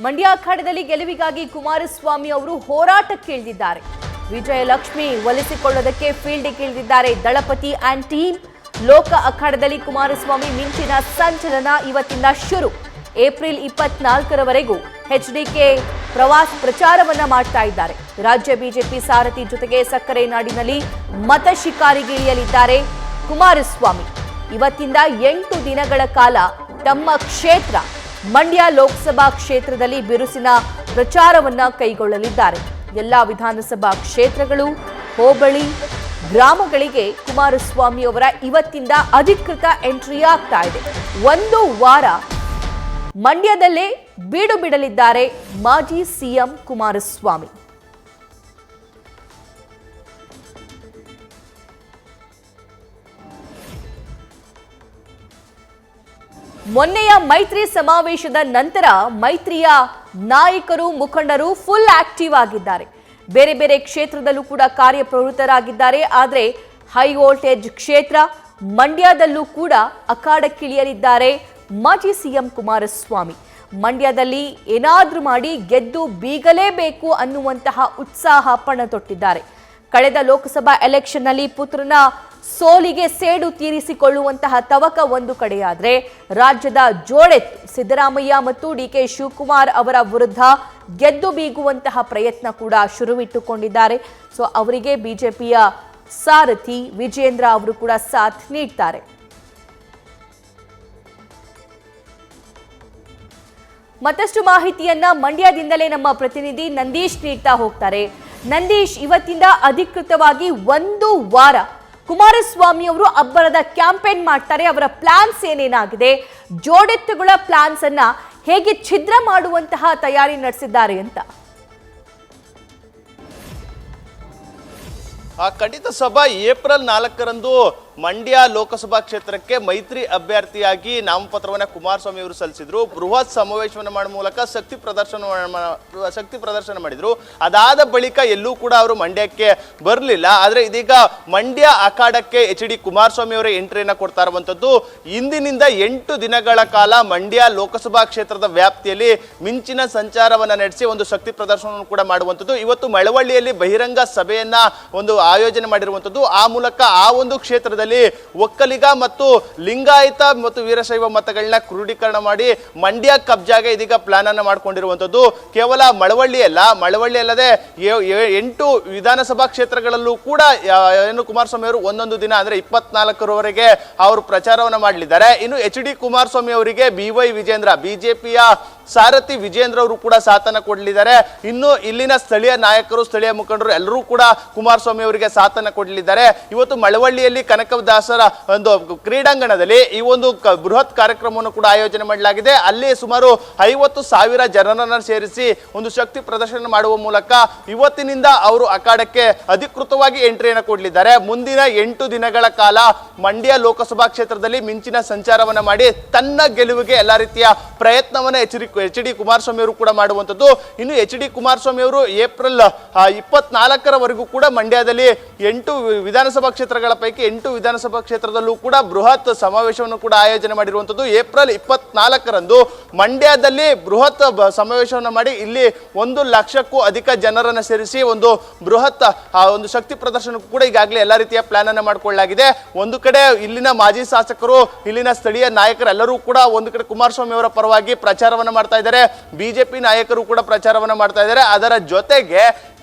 ಮಂಡ್ಯ ಅಖಾಡದಲ್ಲಿ ಗೆಲುವಿಗಾಗಿ ಕುಮಾರಸ್ವಾಮಿ ಅವರು ಹೋರಾಟಕ್ಕೆ ಇಳಿದಿದ್ದಾರೆ. ವಿಜಯಲಕ್ಷ್ಮಿ ಒಲಿಸಿಕೊಳ್ಳೋದಕ್ಕೆ ಫೀಲ್ಡ್ಗೆ ಇಳಿದಿದ್ದಾರೆ ದಳಪತಿ ಆ್ಯಂಡ್ ಟೀಮ್. ಲೋಕ ಅಖಾಡದಲ್ಲಿ ಕುಮಾರಸ್ವಾಮಿ ಮಿಂಚಿನ ಸಂಚಲನ ಇವತ್ತಿಂದ ಶುರು. ಏಪ್ರಿಲ್ 24ರವರೆಗೂ ಎಚ್ಡಿಕೆ ಪ್ರಚಾರವನ್ನ ಮಾಡ್ತಾ ಇದ್ದಾರೆ. ರಾಜ್ಯ ಬಿಜೆಪಿ ಸಾರಥಿ ಜೊತೆಗೆ ಸಕ್ಕರೆ ನಾಡಿನಲ್ಲಿ ಮತ ಶಿಕಾರಿಗೆ ಇಳಿಯಲಿದ್ದಾರೆ ಕುಮಾರಸ್ವಾಮಿ. ಇವತ್ತಿಂದ 8 ದಿನಗಳ ಕಾಲ ತಮ್ಮ ಕ್ಷೇತ್ರ ಮಂಡ್ಯ ಲೋಕಸಭಾ ಕ್ಷೇತ್ರದಲ್ಲಿ ಬಿರುಸಿನ ಪ್ರಚಾರವನ್ನ ಕೈಗೊಳ್ಳಲಿದ್ದಾರೆ. ಎಲ್ಲಾ ವಿಧಾನಸಭಾ ಕ್ಷೇತ್ರಗಳು, ಹೋಬಳಿ, ಗ್ರಾಮಗಳಿಗೆ ಕುಮಾರಸ್ವಾಮಿ ಅವರ ಇವತ್ತಿಂದ ಅಧಿಕೃತ ಎಂಟ್ರಿ ಆಗ್ತಾ ಇದೆ. ಒಂದು ವಾರ ಮಂಡ್ಯದಲ್ಲೇ ಬೀಡು ಬಿಡಲಿದ್ದಾರೆ ಮಾಜಿ ಸಿಎಂ ಕುಮಾರಸ್ವಾಮಿ. ಮೊನ್ನೆಯ ಮೈತ್ರಿ ಸಮಾವೇಶದ ನಂತರ ಮೈತ್ರಿಯ ನಾಯಕರು, ಮುಖಂಡರು ಫುಲ್ ಆಕ್ಟಿವ್ ಆಗಿದ್ದಾರೆ. ಬೇರೆ ಬೇರೆ ಕ್ಷೇತ್ರದಲ್ಲೂ ಕೂಡ ಕಾರ್ಯಪ್ರವೃತ್ತರಾಗಿದ್ದಾರೆ. ಆದರೆ ಹೈ ವೋಲ್ಟೇಜ್ ಕ್ಷೇತ್ರ ಮಂಡ್ಯದಲ್ಲೂ ಕೂಡ ಅಖಾಡಕ್ಕಿಳಿಯಲಿದ್ದಾರೆ ಮಾಜಿ ಸಿಎಂ ಕುಮಾರಸ್ವಾಮಿ. ಮಂಡ್ಯದಲ್ಲಿ ಏನಾದ್ರೂ ಮಾಡಿ ಗೆದ್ದು ಬೀಗಲೇಬೇಕು ಅನ್ನುವಂತಹ ಉತ್ಸಾಹ ಪಣ ತೊಟ್ಟಿದ್ದಾರೆ. ಕಳೆದ ಲೋಕಸಭಾ ಎಲೆಕ್ಷನ್ನಲ್ಲಿ ಪುತ್ರನ ಸೋಲಿಗೆ ಸೇಡು ತೀರಿಸಿಕೊಳ್ಳುವಂತಹ ತವಕ ಒಂದು ಕಡೆಯಾದ್ರೆ, ರಾಜ್ಯದ ಜೋಡೆತ್ತು ಸಿದ್ದರಾಮಯ್ಯ ಮತ್ತು ಡಿಕೆ ಶಿವಕುಮಾರ್ ಅವರ ವಿರುದ್ಧ ಗೆದ್ದು ಬೀಗುವಂತಹ ಪ್ರಯತ್ನ ಕೂಡ ಶುರುವಿಟ್ಟುಕೊಂಡಿದ್ದಾರೆ. ಸೊ ಅವರಿಗೆ ಬಿಜೆಪಿಯ ಸಾರಥಿ ವಿಜೇಂದ್ರ ಅವರು ಕೂಡ ಸಾಥ್ ನೀಡ್ತಾರೆ. ಮತ್ತಷ್ಟು ಮಾಹಿತಿಯನ್ನ ಮಂಡ್ಯದಿಂದಲೇ ನಮ್ಮ ಪ್ರತಿನಿಧಿ ನಂದೀಶ್ ನೀಡ್ತಾ ಹೋಗ್ತಾರೆ. ನಂದೀಶ್, ಇವತ್ತಿಂದ ಅಧಿಕೃತವಾಗಿ ಒಂದು ವಾರ ಕುಮಾರಸ್ವಾಮಿ ಅವರು ಅಬ್ಬರದ ಕ್ಯಾಂಪೇನ್ ಮಾಡ್ತಾರೆ. ಅವರ ಪ್ಲಾನ್ಸ್ ಏನೇನಾಗಿದೆ, ಜೋಡೆತ್ತುಗಳ ಪ್ಲಾನ್ಸ್ ಅನ್ನ ಹೇಗೆ ಛಿದ್ರ ಮಾಡುವಂತಹ ತಯಾರಿ ನಡೆಸಿದ್ದಾರೆ ಅಂತ? ಖಂಡಿತ ಸಭಾ ಏಪ್ರಿಲ್ 4ರಂದು ಮಂಡ್ಯ ಲೋಕಸಭಾ ಕ್ಷೇತ್ರಕ್ಕೆ ಮೈತ್ರಿ ಅಭ್ಯರ್ಥಿಯಾಗಿ ನಾಮಪತ್ರವನ್ನು ಕುಮಾರಸ್ವಾಮಿ ಅವರು ಸಲ್ಲಿಸಿದ್ರು. ಬೃಹತ್ ಸಮಾವೇಶವನ್ನು ಮಾಡುವ ಮೂಲಕ ಶಕ್ತಿ ಪ್ರದರ್ಶನ ಮಾಡಿದ್ರು. ಅದಾದ ಬಳಿಕ ಎಲ್ಲೂ ಕೂಡ ಅವರು ಮಂಡ್ಯಕ್ಕೆ ಬರಲಿಲ್ಲ. ಆದರೆ ಇದೀಗ ಮಂಡ್ಯ ಅಖಾಡಕ್ಕೆ ಎಚ್.ಡಿ. ಕುಮಾರಸ್ವಾಮಿ ಅವರ ಎಂಟ್ರಿಯನ್ನು ಕೊಡ್ತಾ ಇರುವಂತದ್ದು. ಇಂದಿನಿಂದ 8 ದಿನಗಳ ಕಾಲ ಮಂಡ್ಯ ಲೋಕಸಭಾ ಕ್ಷೇತ್ರದ ವ್ಯಾಪ್ತಿಯಲ್ಲಿ ಮಿಂಚಿನ ಸಂಚಾರವನ್ನ ನಡೆಸಿ ಒಂದು ಶಕ್ತಿ ಪ್ರದರ್ಶನವನ್ನು ಕೂಡ ಮಾಡುವಂಥದ್ದು. ಇವತ್ತು ಮಳವಳ್ಳಿಯಲ್ಲಿ ಬಹಿರಂಗ ಸಭೆಯನ್ನ ಒಂದು ಆಯೋಜನೆ ಮಾಡಿರುವಂಥದ್ದು. ಆ ಮೂಲಕ ಆ ಒಂದು ಕ್ಷೇತ್ರದಲ್ಲಿ ಒಕ್ಕಲಿಗ ಮತ್ತು ಲಿಂಗಾಯತ ಮತ್ತು ವೀರಶೈವ ಮತಗಳನ್ನ ಕ್ರೋಢೀಕರಣ ಮಾಡಿ ಮಂಡ್ಯ ಕಬ್ಜಾಗೆ ಇದೀಗ ಪ್ಲಾನ್ ಅನ್ನು ಮಾಡ್ಕೊಂಡಿರುವಂತದ್ದು. ಕೇವಲ ಮಳವಳ್ಳಿ ಅಲ್ಲದೆ 8 ವಿಧಾನಸಭಾ ಕ್ಷೇತ್ರಗಳಲ್ಲೂ ಕೂಡ ಏನು ಕುಮಾರಸ್ವಾಮಿ ಅವರು ಒಂದೊಂದು ದಿನ ಅಂದ್ರೆ 24ರವರೆಗೆ ಅವರು ಪ್ರಚಾರವನ್ನ ಮಾಡಲಿದ್ದಾರೆ. ಇನ್ನು ಎಚ್.ಡಿ. ಕುಮಾರಸ್ವಾಮಿ ಅವರಿಗೆ BY ವಿಜೇಂದ್ರ, ಬಿಜೆಪಿಯ ಸಾರಥಿ ವಿಜೇಂದ್ರ ಅವರು ಕೂಡ ಸಾಥನ್ನ ಕೊಡಲಿದ್ದಾರೆ. ಇನ್ನು ಇಲ್ಲಿನ ಸ್ಥಳೀಯ ನಾಯಕರು, ಸ್ಥಳೀಯ ಮುಖಂಡರು ಎಲ್ಲರೂ ಕೂಡ ಕುಮಾರಸ್ವಾಮಿ ಅವರಿಗೆ ಸಾಥನ್ನ ಕೊಡಲಿದ್ದಾರೆ. ಇವತ್ತು ಮಳವಳ್ಳಿಯಲ್ಲಿ ಕನಕದಾಸರ ಒಂದು ಕ್ರೀಡಾಂಗಣದಲ್ಲಿ ಈ ಒಂದು ಬೃಹತ್ ಕಾರ್ಯಕ್ರಮವನ್ನು ಕೂಡ ಆಯೋಜನೆ ಮಾಡಲಾಗಿದೆ. ಅಲ್ಲಿ ಸುಮಾರು 50,000 ಜನರನ್ನು ಸೇರಿಸಿ ಒಂದು ಶಕ್ತಿ ಪ್ರದರ್ಶನ ಮಾಡುವ ಮೂಲಕ ಇವತ್ತಿನಿಂದ ಅವರು ಅಖಾಡಕ್ಕೆ ಅಧಿಕೃತವಾಗಿ ಎಂಟ್ರಿಯನ್ನು ಕೊಡಲಿದ್ದಾರೆ. ಮುಂದಿನ 8 ದಿನಗಳ ಕಾಲ ಮಂಡ್ಯ ಲೋಕಸಭಾ ಕ್ಷೇತ್ರದಲ್ಲಿ ಮಿಂಚಿನ ಸಂಚಾರವನ್ನ ಮಾಡಿ ತನ್ನ ಗೆಲುವಿಗೆ ಎಲ್ಲಾ ರೀತಿಯ ಪ್ರಯತ್ನವನ್ನ ಎಚ್.ಡಿ. ಕುಮಾರಸ್ವಾಮಿ ಅವರು ಕೂಡ ಮಾಡುವಂಥದ್ದು. ಇನ್ನು ಎಚ್.ಡಿ. ಕುಮಾರಸ್ವಾಮಿ ಅವರು ಏಪ್ರಿಲ್ 24ರವರೆಗೂ ಕೂಡ ಮಂಡ್ಯದಲ್ಲಿ 8 ವಿಧಾನಸಭಾ ಕ್ಷೇತ್ರಗಳ ಪೈಕಿ 8 ವಿಧಾನಸಭಾ ಕ್ಷೇತ್ರದಲ್ಲೂ ಕೂಡ ಬೃಹತ್ ಸಮಾವೇಶವನ್ನು ಕೂಡ ಆಯೋಜನೆ ಮಾಡಿರುವಂಥದ್ದು. ಏಪ್ರಿಲ್ 24ರಂದು ಮಂಡ್ಯದಲ್ಲಿ ಬೃಹತ್ ಸಮಾವೇಶವನ್ನು ಮಾಡಿ ಇಲ್ಲಿ 1 ಲಕ್ಷಕ್ಕೂ ಅಧಿಕ ಜನರನ್ನು ಸೇರಿಸಿ ಒಂದು ಬೃಹತ್ ಒಂದು ಶಕ್ತಿ ಪ್ರದರ್ಶನಕ್ಕೂ ಕೂಡ ಈಗಾಗಲೇ ಎಲ್ಲ ರೀತಿಯ ಪ್ಲಾನ್ ಅನ್ನು ಮಾಡಿಕೊಳ್ಳಲಾಗಿದೆ. ಒಂದು ಕಡೆ ಇಲ್ಲಿನ ಮಾಜಿ ಶಾಸಕರು, ಇಲ್ಲಿನ ಸ್ಥಳೀಯ ನಾಯಕರೆಲ್ಲರೂ ಕೂಡ ಒಂದು ಕಡೆ ಕುಮಾರಸ್ವಾಮಿ ಅವರ ಪರವಾಗಿ ಪ್ರಚಾರವನ್ನು ಮಾಡ್ತಾ ಇದ್ದಾರೆ. ಬಿಜೆಪಿ ನಾಯಕರು ಕೂಡ ಪ್ರಚಾರವನ್ನ ಮಾಡ್ತಾ ಇದ್ದಾರೆ. ಅದರ ಜೊತೆಗೆ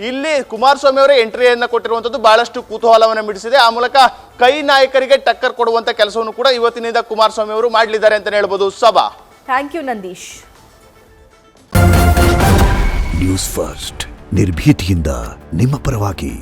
ಇಲ್ಲಿ ಕುಮಾರಸ್ವಾಮಿ ಅವರ ಎಂಟ್ರಿಯನ್ನು ಕೊಟ್ಟಿರುವಂತದ್ದು ಬಹಳಷ್ಟು ಕುತೂಹಲವನ್ನು ಮಿಡಿಸಿದೆ. ಆ ಮೂಲಕ ಕೈ ನಾಯಕರಿಗೆ ಟಕ್ಕರ್ ಕೊಡುವಂತ ಕೆಲಸವನ್ನು ಕೂಡ ಇವತ್ತಿನಿಂದ ಕುಮಾರಸ್ವಾಮಿ ಅವರು ಮಾಡಲಿದ್ದಾರೆ ಅಂತ ಹೇಳ್ಬೋದು. ಸಭಾ, thank you Nandish. News first, ನಿರ್ಭೀತಿಯಿಂದ ನಿಮ್ಮ ಪರವಾಗಿ.